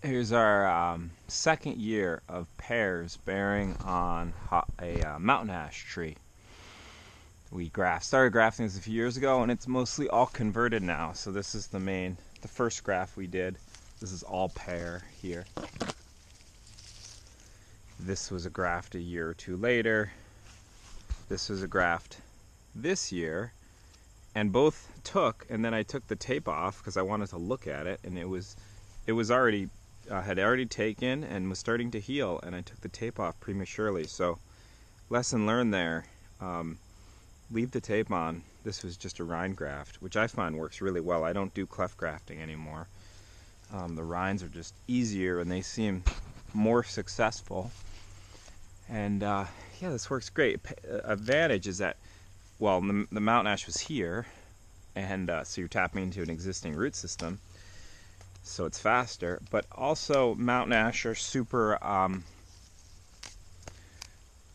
Here's our second year of pears bearing on a mountain ash tree. We started grafting this a few years ago, and it's mostly all converted now. So this is the first graft we did. This is all pear here. This was a graft a year or two later. This was a graft this year, and both took. And then I took the tape off because I wanted to look at it, and it was already had already taken and was starting to heal, and I took the tape off prematurely. So lesson learned there. Leave the tape on. This was just a rind graft, which I find works really well. I don't do cleft grafting anymore. The rinds are just easier and they seem more successful. And yeah, this works great. Advantage is that, well, the mountain ash was here, and so you're tapping into an existing root system, so it's faster. But also, mountain ash are super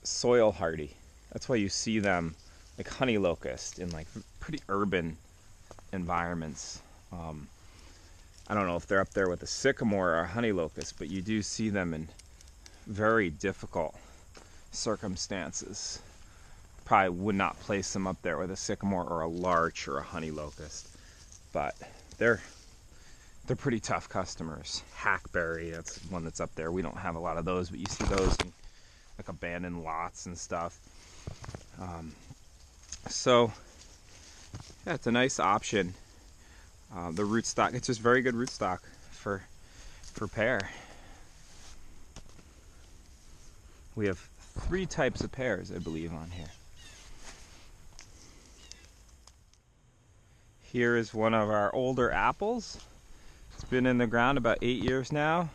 soil hardy. That's why you see them like honey locust in like pretty urban environments. I don't know if they're up there with the sycamore or honey locust, but you do see them in very difficult circumstances. Probably would not place them up there with a sycamore or a larch or a honey locust, but they're pretty tough customers. Hackberry, that's one that's up there. We don't have a lot of those, but you see those in like abandoned lots and stuff. So yeah, it's a nice option. The rootstock, it's just very good rootstock for pear. We have 3 types of pears, I believe, on here. Here is one of our older apples. It's been in the ground about 8 years now.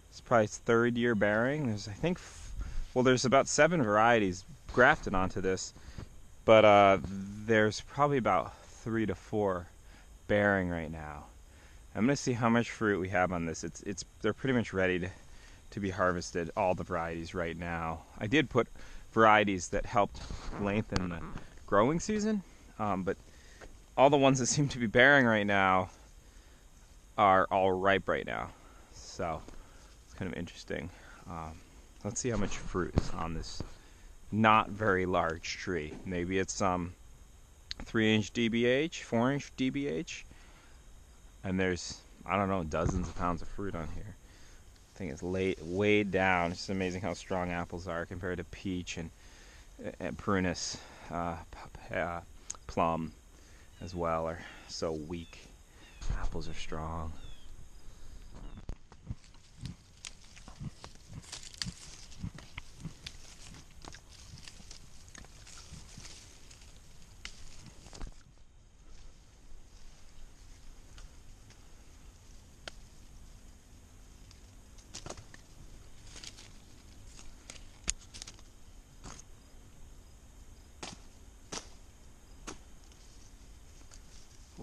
It's probably its 3rd year bearing. There's, I think, there's about 7 varieties grafted onto this, but there's probably about 3 to 4 bearing right now. I'm gonna see how much fruit we have on this. They're pretty much ready to be harvested, all the varieties right now. I did put varieties that helped lengthen the growing season, but all the ones that seem to be bearing right now are all ripe right now. So it's kind of interesting. Let's see how much fruit is on this not very large tree. Maybe it's 3-inch DBH, 4-inch DBH, and there's, I don't know, dozens of pounds of fruit on here. I think it's weighed down. It's just amazing how strong apples are compared to peach and prunus, plum as well are so weak. Apples are strong.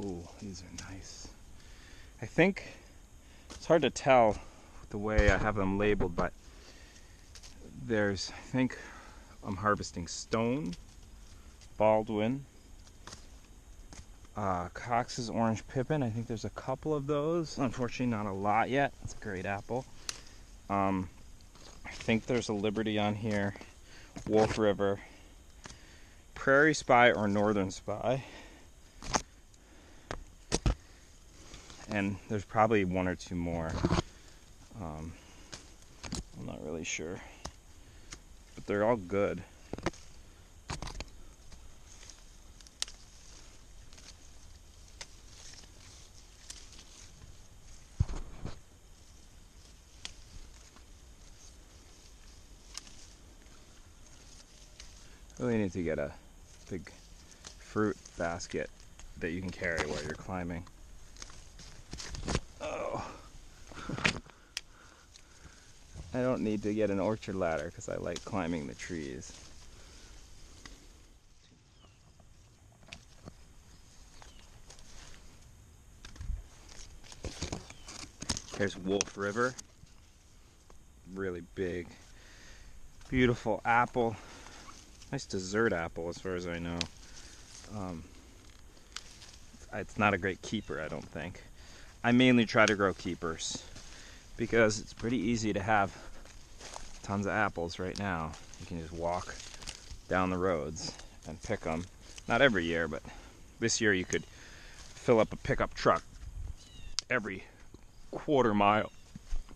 Ooh, these are nice. I think it's hard to tell the way I have them labeled, but I think I'm harvesting Stone, Baldwin, Cox's Orange Pippin. I think there's a couple of those. Unfortunately, not a lot yet. It's a great apple. I think there's a Liberty on here, Wolf River, Prairie Spy or Northern Spy. And there's probably 1 or 2 more. I'm not really sure, but they're all good. Really need to get a big fruit basket that you can carry while you're climbing. Oh, I don't need to get an orchard ladder because I like climbing the trees. Here's Wolf River. Really big, beautiful apple. Nice dessert apple as far as I know. It's not a great keeper, I don't think. I mainly try to grow keepers. because it's pretty easy to have tons of apples right now. You can just walk down the roads and pick them. Not every year, but this year you could fill up a pickup truck every quarter mile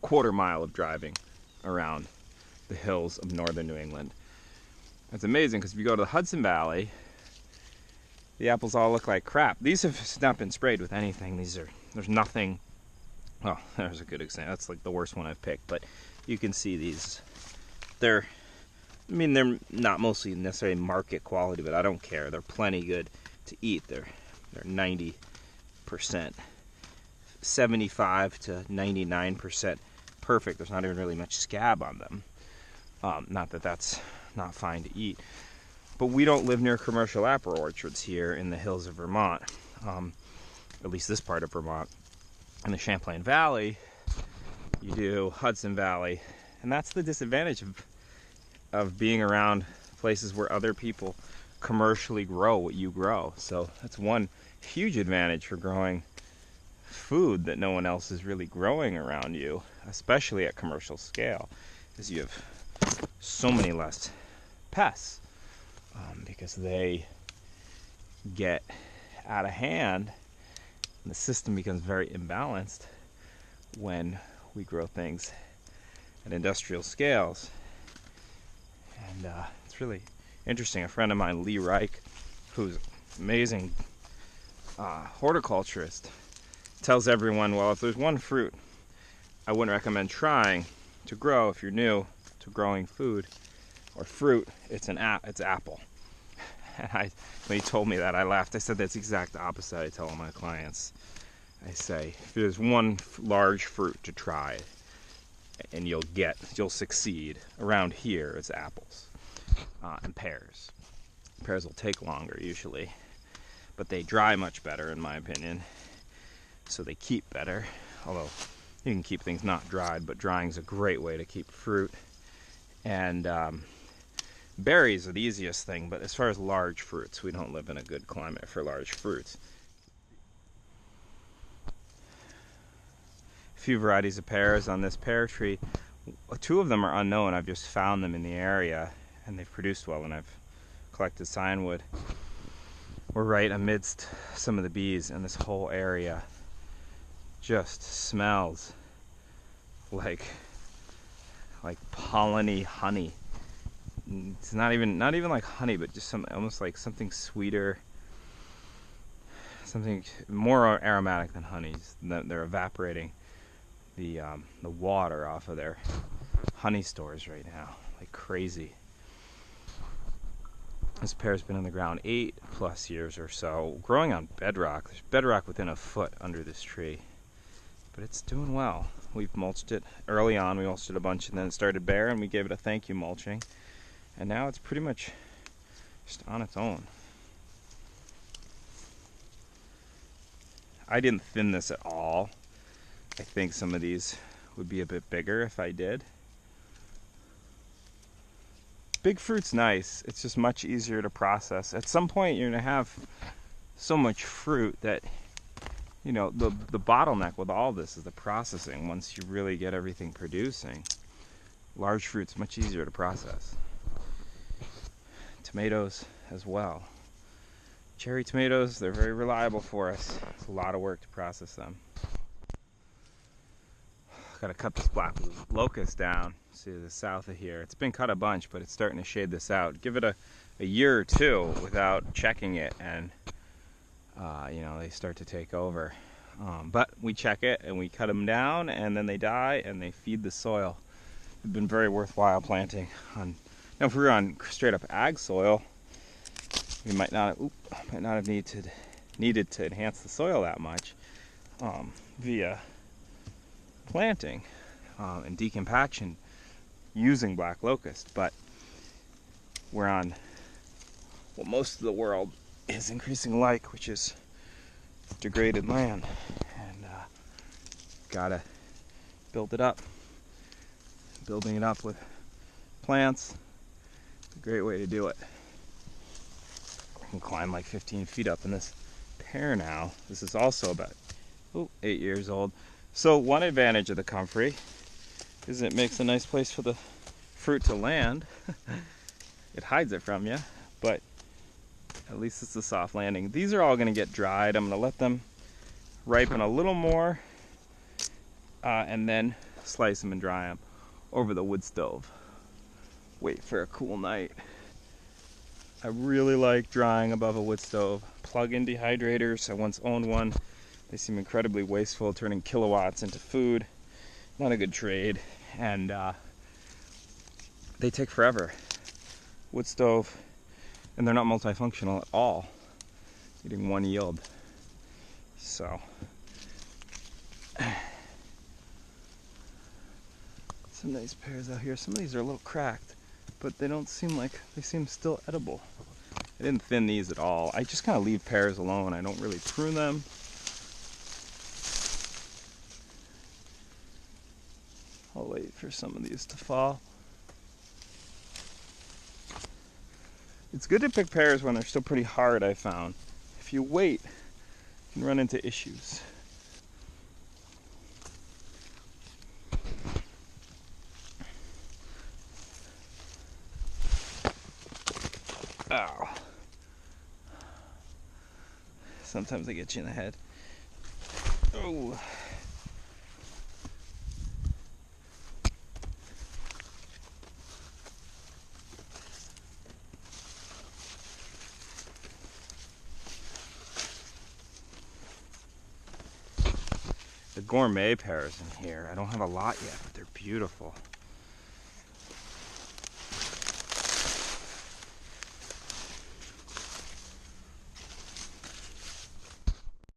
of driving around the hills of northern New England. It's amazing because if you go to the Hudson Valley, the apples all look like crap. These have not been sprayed with anything. There's nothing. Well, there's a good example. That's like the worst one I've picked, but you can see these. They're not mostly necessarily market quality, but I don't care. They're plenty good to eat. They're 90%, 75 to 99% perfect. There's not even really much scab on them. Not that that's not fine to eat. But we don't live near commercial apple orchards here in the hills of Vermont. At least this part of Vermont. In the Champlain Valley, you do Hudson Valley. And that's the disadvantage of being around places where other people commercially grow what you grow. So that's one huge advantage for growing food that no one else is really growing around you, especially at commercial scale, is you have so many less pests because they get out of hand and the system becomes very imbalanced when we grow things at industrial scales. And it's really interesting. A friend of mine, Lee Reich, who's an amazing horticulturist, tells everyone, well, if there's one fruit I wouldn't recommend trying to grow if you're new to growing food or fruit, it's apple. And when he told me that, I laughed. I said that's the exact opposite I tell all my clients. I say, if there's one large fruit to try and you'll succeed around here, it's apples and pears. Pears will take longer usually, but they dry much better in my opinion, so they keep better. Although you can keep things not dried, but drying is a great way to keep fruit. And berries are the easiest thing, but as far as large fruits, we don't live in a good climate for large fruits. A few varieties of pears on this pear tree. 2 of them are unknown. I've just found them in the area and they've produced well, and I've collected signwood. We're right amidst some of the bees, and this whole area just smells like pollen-y honey. It's not even like honey, but just almost like something sweeter, something more aromatic than honey. They're evaporating the water off of their honey stores right now like crazy. This pear's been in the ground 8+ years or so, growing on bedrock. There's bedrock within a foot under this tree, but it's doing well. We've mulched it early on. We mulched it a bunch, and then it started bare, and we gave it a thank you mulching, and now it's pretty much just on its own. I didn't thin this at all. I think some of these would be a bit bigger if I did. Big fruit's nice. It's just much easier to process. At some point, you're going to have so much fruit that, you know, the bottleneck with all this is the processing. Once you really get everything producing, large fruit's much easier to process. Tomatoes as well. Cherry tomatoes, they're very reliable for us. It's a lot of work to process them. Got to cut this black locust down. See the south of here. It's been cut a bunch, but it's starting to shade this out. Give it a year or two without checking it, and you know, they start to take over. But we check it and we cut them down, and then they die and they feed the soil. It's been very worthwhile planting on. Now, if we were on straight up ag soil, we might not have needed to enhance the soil that much via planting and decompaction using black locust, but we're on what most of the world is increasingly like, which is degraded land, and gotta build it up. Building it up with plants is a great way to do it. I can climb like 15 feet up in this pear now. This is also about 8 years old. So one advantage of the comfrey is it makes a nice place for the fruit to land. It hides it from you, but at least it's a soft landing. These are all going to get dried. I'm going to let them ripen a little more and then slice them and dry them over the wood stove. Wait for a cool night. I really like drying above a wood stove. Plug-in dehydrators, I once owned one. They seem incredibly wasteful, turning kilowatts into food. Not a good trade, and they take forever. Wood stove, and they're not multifunctional at all, getting one yield. So some nice pears out here. Some of these are a little cracked, but they don't seem like, they seem still edible. I didn't thin these at all. I just kind of leave pears alone. I don't really prune them. I'll wait for some of these to fall. It's good to pick pears when they're still pretty hard, I found. If you wait, you can run into issues. Ow. Sometimes they get you in the head. Oh. The gourmet pears in here, I don't have a lot yet, but they're beautiful.